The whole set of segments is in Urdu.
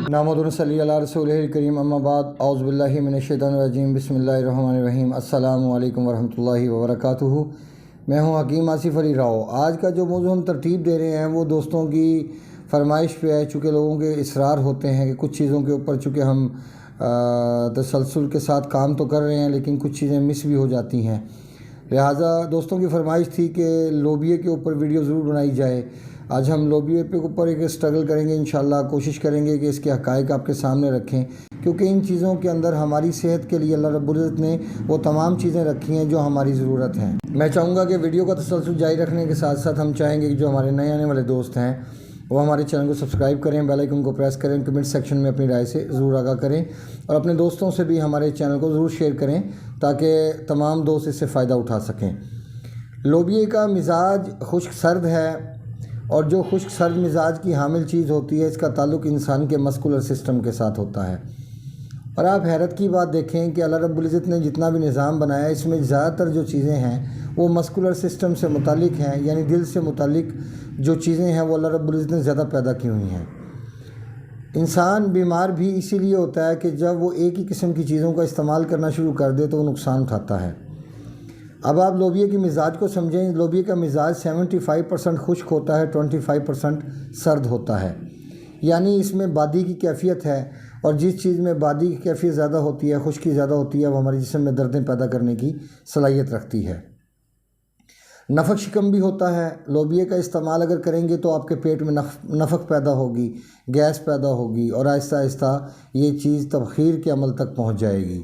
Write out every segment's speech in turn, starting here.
نحمدہ و نصلی علی رسولہ الکریم، اما بعد، اعوذ باللہ من الشیطان الرجیم، بسم اللہ الرحمن الرحیم۔ السلام علیکم ورحمۃ اللہ وبرکاتہ۔ میں ہوں حکیم آصف علی راؤ۔ آج کا جو موضوع ہم ترتیب دے رہے ہیں وہ دوستوں کی فرمائش پہ ہے، چونکہ لوگوں کے اصرار ہوتے ہیں کہ کچھ چیزوں کے اوپر چونکہ ہم تسلسل کے ساتھ کام تو کر رہے ہیں لیکن کچھ چیزیں مس بھی ہو جاتی ہیں، لہٰذا دوستوں کی فرمائش تھی کہ لوبیے کے اوپر ویڈیو ضرور بنائی جائے۔ آج ہم لوبیے کے اوپر ایک اسٹرگل کریں گے، انشاءاللہ کوشش کریں گے کہ اس کے حقائق آپ کے سامنے رکھیں، کیونکہ ان چیزوں کے اندر ہماری صحت کے لیے اللہ رب العزت نے وہ تمام چیزیں رکھی ہیں جو ہماری ضرورت ہیں۔ میں چاہوں گا کہ ویڈیو کا تسلسل جاری رکھنے کے ساتھ ساتھ ہم چاہیں گے کہ جو ہمارے نئے آنے والے دوست ہیں وہ ہمارے چینل کو سبسکرائب کریں، بیل آئیکن کو پریس کریں، کمنٹ سیکشن میں اپنی رائے سے ضرور آگاہ کریں اور اپنے دوستوں سے بھی ہمارے چینل کو ضرور شیئر کریں تاکہ تمام دوست اس سے فائدہ اٹھا سکیں۔ لوبیے کا مزاج خشک سرد ہے، اور جو خشک سرد مزاج کی حامل چیز ہوتی ہے اس کا تعلق انسان کے مسکولر سسٹم کے ساتھ ہوتا ہے۔ اور آپ حیرت کی بات دیکھیں کہ اللہ رب العزت نے جتنا بھی نظام بنایا اس میں زیادہ تر جو چیزیں ہیں وہ مسکولر سسٹم سے متعلق ہیں، یعنی دل سے متعلق جو چیزیں ہیں وہ اللہ رب العزت نے زیادہ پیدا کی ہوئی ہیں۔ انسان بیمار بھی اسی لیے ہوتا ہے کہ جب وہ ایک ہی قسم کی چیزوں کا استعمال کرنا شروع کر دے تو وہ نقصان اٹھاتا ہے۔ اب آپ لوبیے کی مزاج کو سمجھیں۔ لوبیے کا مزاج 75% خشک ہوتا ہے، 25% سرد ہوتا ہے، یعنی اس میں بادی کی کیفیت ہے، اور جس چیز میں بادی کی کیفیت زیادہ ہوتی ہے، خشکی زیادہ ہوتی ہے، وہ ہمارے جسم میں دردیں پیدا کرنے کی صلاحیت رکھتی ہے۔ نفق شکم بھی ہوتا ہے۔ لوبیے کا استعمال اگر کریں گے تو آپ کے پیٹ میں نفق پیدا ہوگی، گیس پیدا ہوگی، اور آہستہ آہستہ یہ چیز تبخیر کے عمل تک پہنچ جائے گی۔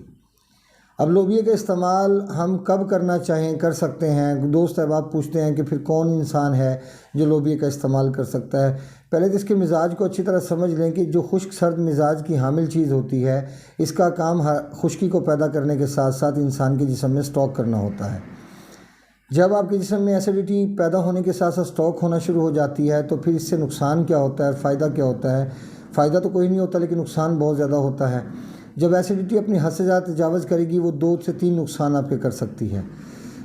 اب لوبیے کا استعمال ہم کب کرنا چاہیں کر سکتے ہیں۔ دوست احباب پوچھتے ہیں کہ پھر کون انسان ہے جو لوبیے کا استعمال کر سکتا ہے۔ پہلے تو اس کے مزاج کو اچھی طرح سمجھ لیں کہ جو خشک سرد مزاج کی حامل چیز ہوتی ہے اس کا کام خشکی کو پیدا کرنے کے ساتھ ساتھ انسان کے جسم میں اسٹاک کرنا ہوتا ہے۔ جب آپ کے جسم میں ایسیڈیٹی پیدا ہونے کے ساتھ ساتھ اسٹاک ہونا شروع ہو جاتی ہے تو پھر اس سے نقصان کیا ہوتا ہے، فائدہ کیا ہوتا ہے؟ فائدہ تو کوئی نہیں ہوتا لیکن نقصان بہت زیادہ ہوتا ہے۔ جب ایسیڈیٹی اپنی حد سے زیادہ تجاوز کرے گی وہ 2 سے 3 نقصان آپ کے کر سکتی ہے۔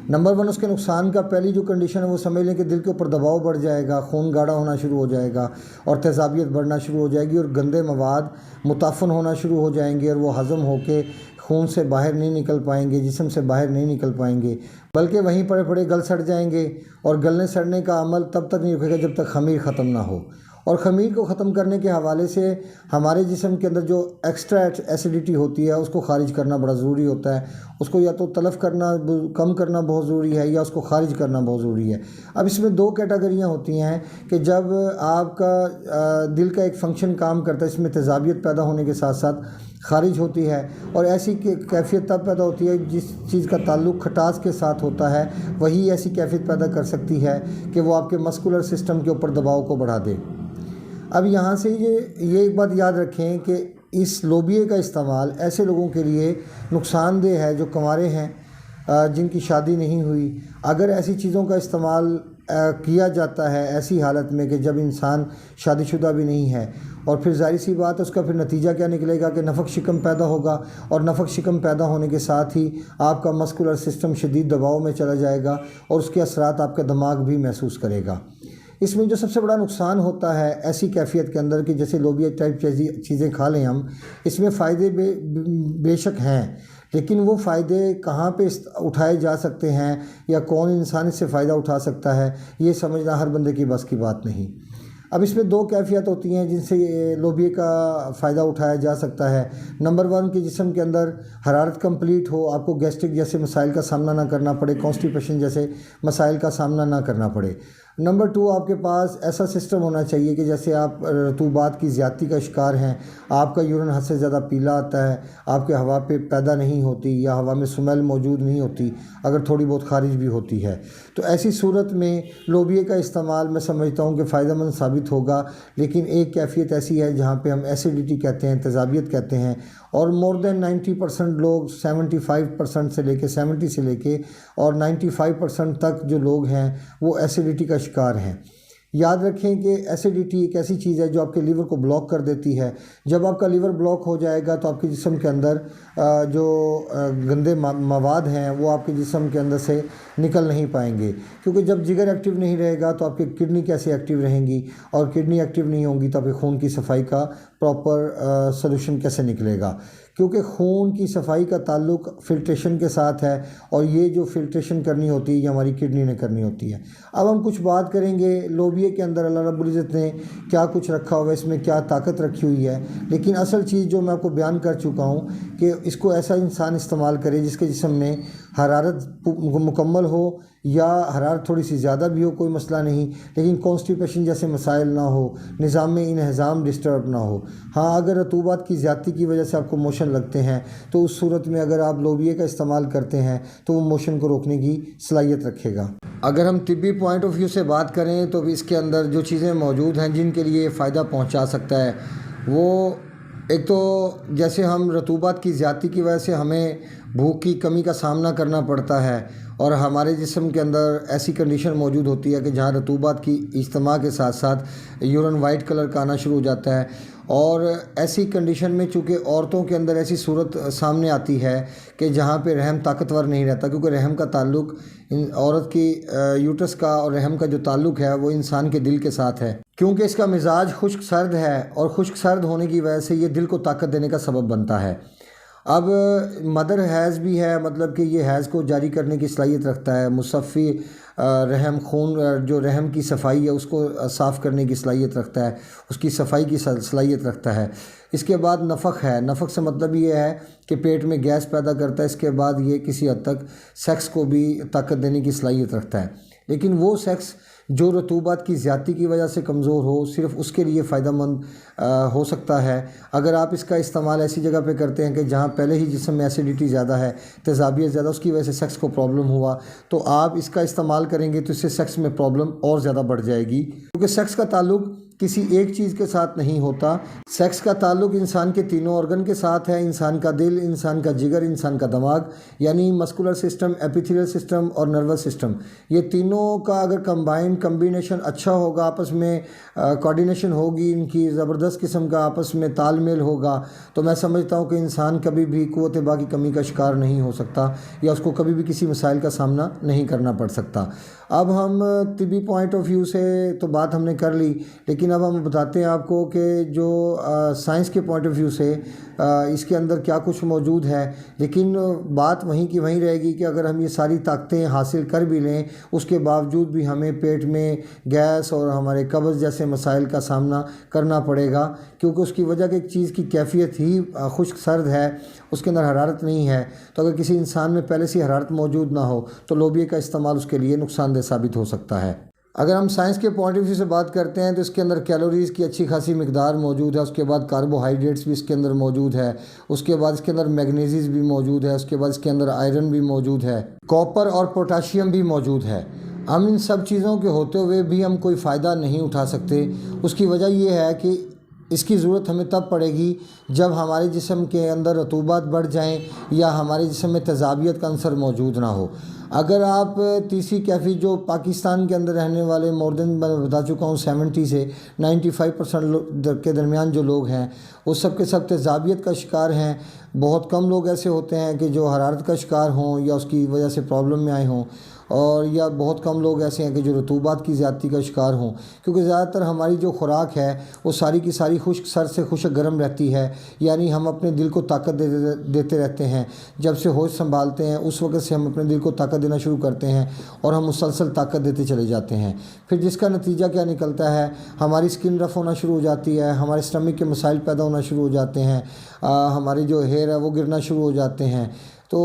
نمبر 1، اس کے نقصان کا پہلی جو کنڈیشن ہے وہ سمجھ لیں کہ دل کے اوپر دباؤ بڑھ جائے گا، خون گاڑھا ہونا شروع ہو جائے گا اور تیزابیت بڑھنا شروع ہو جائے گی، اور گندے مواد متعفن ہونا شروع ہو جائیں گے اور وہ ہضم ہو کے خون سے باہر نہیں نکل پائیں گے، جسم سے باہر نہیں نکل پائیں گے، بلکہ وہیں پڑے پڑے گل سڑ جائیں گے، اور گلنے سڑنے کا عمل تب تک نہیں رکے گا جب تک خمیر ختم نہ ہو۔ اور خمیر کو ختم کرنے کے حوالے سے ہمارے جسم کے اندر جو ایکسٹرا ایسیڈیٹی ہوتی ہے اس کو خارج کرنا بڑا ضروری ہوتا ہے۔ اس کو یا تو تلف کرنا کم کرنا بہت ضروری ہے یا اس کو خارج کرنا بہت ضروری ہے۔ اب اس میں 2 کیٹیگریاں ہوتی ہیں کہ جب آپ کا دل کا ایک فنکشن کام کرتا ہے، اس میں تیزابیت پیدا ہونے کے ساتھ ساتھ خارج ہوتی ہے، اور ایسی کیفیت تب پیدا ہوتی ہے جس چیز کا تعلق کھٹاس کے ساتھ ہوتا ہے، وہی ایسی کیفیت پیدا کر سکتی ہے کہ وہ آپ کے مسکولر سسٹم کے اوپر دباؤ کو بڑھا دے۔ اب یہاں سے یہ ایک بات یاد رکھیں کہ اس لوبیے کا استعمال ایسے لوگوں کے لیے نقصان دہ ہے جو کنوارے ہیں، جن کی شادی نہیں ہوئی۔ اگر ایسی چیزوں کا استعمال کیا جاتا ہے ایسی حالت میں کہ جب انسان شادی شدہ بھی نہیں ہے، اور پھر ظاہر سی بات ہے اس کا پھر نتیجہ کیا نکلے گا کہ نفق شکم پیدا ہوگا، اور نفق شکم پیدا ہونے کے ساتھ ہی آپ کا مسکولر سسٹم شدید دباؤ میں چلا جائے گا اور اس کے اثرات آپ کا دماغ بھی محسوس کرے گا۔ اس میں جو سب سے بڑا نقصان ہوتا ہے ایسی کیفیت کے اندر کہ جیسے لوبیا ٹائپ چیزیں کھا لیں ہم، اس میں فائدے بے شک ہیں، لیکن وہ فائدے کہاں پہ اٹھائے جا سکتے ہیں یا کون انسان اس سے فائدہ اٹھا سکتا ہے یہ سمجھنا ہر بندے کی بس کی بات نہیں۔ اب اس میں 2 کیفیت ہوتی ہیں جن سے لوبیے کا فائدہ اٹھایا جا سکتا ہے۔ نمبر 1 کہ جسم کے اندر حرارت کمپلیٹ ہو، آپ کو گیسٹرک جیسے مسائل کا سامنا نہ کرنا پڑے، کانسٹیپیشن جیسے مسائل کا سامنا نہ کرنا پڑے۔ نمبر 2 آپ کے پاس ایسا سسٹم ہونا چاہیے کہ جیسے آپ رطوبات کی زیادتی کا شکار ہیں، آپ کا یورین حد سے زیادہ پیلا آتا ہے، آپ کے ہوا پہ پیدا نہیں ہوتی یا ہوا میں سمیل موجود نہیں ہوتی، اگر تھوڑی بہت خارج بھی ہوتی ہے تو ایسی صورت میں لوبیے کا استعمال میں سمجھتا ہوں کہ فائدہ مند ثابت ہوگا۔ لیکن ایک کیفیت ایسی ہے جہاں پہ ہم ایسیڈیٹی کہتے ہیں، تیزابیت کہتے ہیں، اور مور دین 90% لوگ 75% سے لے کے 70 سے لے کے اور 95% تک جو لوگ ہیں وہ ایسیڈیٹی کا شکار ہیں۔ یاد رکھیں کہ ایسیڈیٹی ایک ایسی چیز ہے جو آپ کے لیور کو بلاک کر دیتی ہے. جب آپ کا لیور بلاک ہو جائے گا تو آپ کے جسم کے اندر جو گندے مواد ہیں وہ آپ کے جسم کے اندر سے نکل نہیں پائیں گے، کیونکہ جب جگر ایکٹیو نہیں رہے گا تو آپ کی کڈنی کیسے ایکٹیو رہیں گی، اور کڈنی ایکٹیو نہیں ہوں گی تو آپ کے خون کی صفائی کا پراپر سلوشن کیسے نکلے گا، کیونکہ خون کی صفائی کا تعلق فلٹریشن کے ساتھ ہے، اور یہ جو فلٹریشن کرنی ہوتی ہے یہ ہماری کڈنی نے کرنی ہوتی ہے. اب ہم کچھ بات کریں گے لوبیے کے اندر اللہ رب العزت نے کیا کچھ رکھا ہوا ہے، اس میں کیا طاقت رکھی ہوئی ہے. لیکن اصل چیز جو میں آپ کو بیان کر چکا ہوں کہ اس کو ایسا انسان استعمال کرے جس کے جسم میں حرارت مکمل ہو، یا حرارت تھوڑی سی زیادہ بھی ہو کوئی مسئلہ نہیں، لیکن کانسٹیپیشن جیسے مسائل نہ ہو، نظام میں انہضام ڈسٹرب نہ ہو. ہاں اگر رطوبات کی زیادتی کی وجہ سے آپ کو موشن لگتے ہیں تو اس صورت میں اگر آپ لوبیے کا استعمال کرتے ہیں تو وہ موشن کو روکنے کی صلاحیت رکھے گا. اگر ہم طبی پوائنٹ آف ویو سے بات کریں تو اس کے اندر جو چیزیں موجود ہیں جن کے لیے یہ فائدہ پہنچا سکتا ہے، وہ ایک تو جیسے ہم رطوبات کی زیادتی کی وجہ سے ہمیں بھوک کی کمی کا سامنا کرنا پڑتا ہے، اور ہمارے جسم کے اندر ایسی کنڈیشن موجود ہوتی ہے کہ جہاں رطوبات کی اجتماع کے ساتھ ساتھ یورین وائٹ کلر کا آنا شروع ہو جاتا ہے. اور ایسی کنڈیشن میں چونکہ عورتوں کے اندر ایسی صورت سامنے آتی ہے کہ جہاں پہ رحم طاقتور نہیں رہتا، کیونکہ رحم کا تعلق عورت کی یوٹرس کا اور رحم کا جو تعلق ہے وہ انسان کے دل کے ساتھ ہے، کیونکہ اس کا مزاج خشک سرد ہے، اور خشک سرد ہونے کی وجہ سے یہ دل کو طاقت دینے کا سبب بنتا ہے. اب مدر حیض بھی ہے، مطلب کہ یہ حیض کو جاری کرنے کی صلاحیت رکھتا ہے. مصفی رحم خون جو رحم کی صفائی ہے اس کو صاف کرنے کی صلاحیت رکھتا ہے، اس کی صفائی کی صلاحیت رکھتا ہے. اس کے بعد نفخ ہے. نفخ سے مطلب یہ ہے کہ پیٹ میں گیس پیدا کرتا ہے. اس کے بعد یہ کسی حد تک سیکس کو بھی طاقت دینے کی صلاحیت رکھتا ہے. لیکن وہ سیکس جو رطوبات کی زیادتی کی وجہ سے کمزور ہو، صرف اس کے لیے فائدہ مند ہو سکتا ہے. اگر آپ اس کا استعمال ایسی جگہ پہ کرتے ہیں کہ جہاں پہلے ہی جسم میں ایسیڈیٹی زیادہ ہے، تیزابیت زیادہ، اس کی وجہ سے سیکس کو پرابلم ہوا، تو آپ اس کا استعمال کریں گے تو اس سے سیکس میں پرابلم اور زیادہ بڑھ جائے گی. کیونکہ سیکس کا تعلق کسی ایک چیز کے ساتھ نہیں ہوتا. سیکس کا تعلق انسان کے تینوں آرگن کے ساتھ ہے، انسان کا دل، انسان کا جگر، انسان کا دماغ، یعنی مسکولر سسٹم، ایپیتھیلیل سسٹم اور نروس سسٹم. یہ تینوں کا اگر کمبینیشن اچھا ہوگا، آپس میں کوارڈینیشن ہوگی، ان کی زبردست قسم کا آپس میں تال میل ہوگا، تو میں سمجھتا ہوں کہ انسان کبھی بھی قوت باقی کمی کا شکار نہیں ہو سکتا، یا اس کو کبھی بھی کسی مسائل کا سامنا نہیں کرنا پڑ سکتا. اب ہم طبی پوائنٹ آف ویو سے تو بات ہم نے کر لی، لیکن اب ہم بتاتے ہیں آپ کو کہ جو سائنس کے پوائنٹ آف ویو سے اس کے اندر کیا کچھ موجود ہے. لیکن بات وہیں کی وہیں رہے گی کہ اگر ہم یہ ساری طاقتیں حاصل کر بھی لیں، اس کے باوجود بھی ہمیں پیٹ میں گیس اور ہمارے قبض جیسے مسائل کا سامنا کرنا پڑے گا، کیونکہ اس کی وجہ کہ ایک چیز کی کیفیت ہی خشک سرد ہے، اس کے اندر حرارت نہیں ہے. تو اگر کسی انسان میں پہلے سے حرارت موجود نہ ہو تو لوبیے کا استعمال اس کے لیے نقصان دہ ثابت ہو سکتا ہے. اگر ہم سائنس کے پوائنٹ آف ویو سے بات کرتے ہیں تو اس کے اندر کیلوریز کی اچھی خاصی مقدار موجود ہے. اس کے بعد کاربوہائیڈریٹس بھی اس کے اندر موجود ہے. اس کے بعد اس کے اندر میگنیزیز بھی موجود ہے. اس کے بعد اس کے اندر آئرن بھی موجود ہے. کاپر اور پوٹاشیم بھی موجود ہے. ہم ان سب چیزوں کے ہوتے ہوئے بھی ہم کوئی فائدہ نہیں اٹھا سکتے. اس کی وجہ یہ ہے کہ اس کی ضرورت ہمیں تب پڑے گی جب ہمارے جسم کے اندر رطوبات بڑھ جائیں یا ہمارے جسم میں تیزابیت کا عنصر موجود نہ ہو. اگر آپ تیسری کیفی جو پاکستان کے اندر رہنے والے مور دین میں بتا چکا ہوں 70 سے 95% کے درمیان جو لوگ ہیں وہ سب کے سب تیزابیت کا شکار ہیں. بہت کم لوگ ایسے ہوتے ہیں کہ جو حرارت کا شکار ہوں یا اس کی وجہ سے پرابلم میں آئے ہوں، اور یا بہت کم لوگ ایسے ہیں کہ جو رطوبات کی زیادتی کا شکار ہوں، کیونکہ زیادہ تر ہماری جو خوراک ہے وہ ساری کی ساری خشک سر سے خشک گرم رہتی ہے. یعنی ہم اپنے دل کو طاقت دیتے رہتے ہیں. جب سے ہوش سنبھالتے ہیں اس وقت سے ہم اپنے دل کو طاقت دینا شروع کرتے ہیں اور ہم مسلسل طاقت دیتے چلے جاتے ہیں. پھر جس کا نتیجہ کیا نکلتا ہے، ہماری سکن رف ہونا شروع ہو جاتی ہے، ہمارے اسٹمک کے مسائل پیدا ہونا شروع ہو جاتے ہیں، ہماری جو ہیئر ہے وہ گرنا شروع ہو جاتے ہیں، تو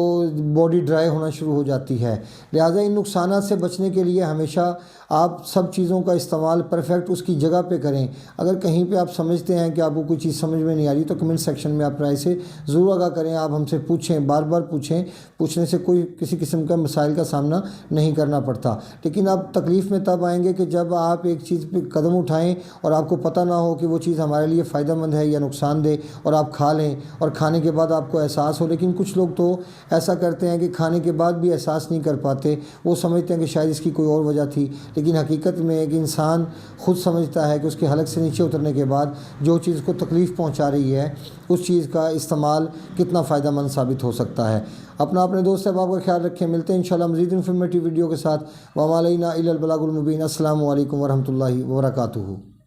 باڈی ڈرائی ہونا شروع ہو جاتی ہے. لہٰذا ان نقصانات سے بچنے کے لیے ہمیشہ آپ سب چیزوں کا استعمال پرفیکٹ اس کی جگہ پہ کریں. اگر کہیں پہ آپ سمجھتے ہیں کہ آپ کو کوئی چیز سمجھ میں نہیں آ رہی تو کمنٹ سیکشن میں آپ رائے سے ضرور آگاہ کریں. آپ ہم سے پوچھیں، بار بار پوچھیں. پوچھنے سے کوئی کسی قسم کا مسائل کا سامنا نہیں کرنا پڑتا. لیکن آپ تکلیف میں تب آئیں گے کہ جب آپ ایک چیز پہ قدم اٹھائیں اور آپ کو پتہ نہ ہو کہ وہ چیز ہمارے لیے فائدہ مند ہے یا نقصان دہ، اور آپ کھا لیں اور کھانے کے بعد آپ کو احساس ہو. لیکن کچھ لوگ تو ایسا کرتے ہیں کہ کھانے کے بعد بھی احساس نہیں کر پاتے. وہ سمجھتے ہیں کہ شاید اس کی کوئی اور وجہ تھی، لیکن حقیقت میں ایک انسان خود سمجھتا ہے کہ اس کے حلق سے نیچے اترنے کے بعد جو چیز کو تکلیف پہنچا رہی ہے اس چیز کا استعمال کتنا فائدہ مند ثابت ہو سکتا ہے۔ اپنے دوست احباب کا خیال رکھیں، ملتے ہیں انشاءاللہ مزید انفارمیٹیو ویڈیو کے ساتھ۔ وما علینا الا البلاغ المبین۔ السلام علیکم ورحمۃ اللہ وبرکاتہ۔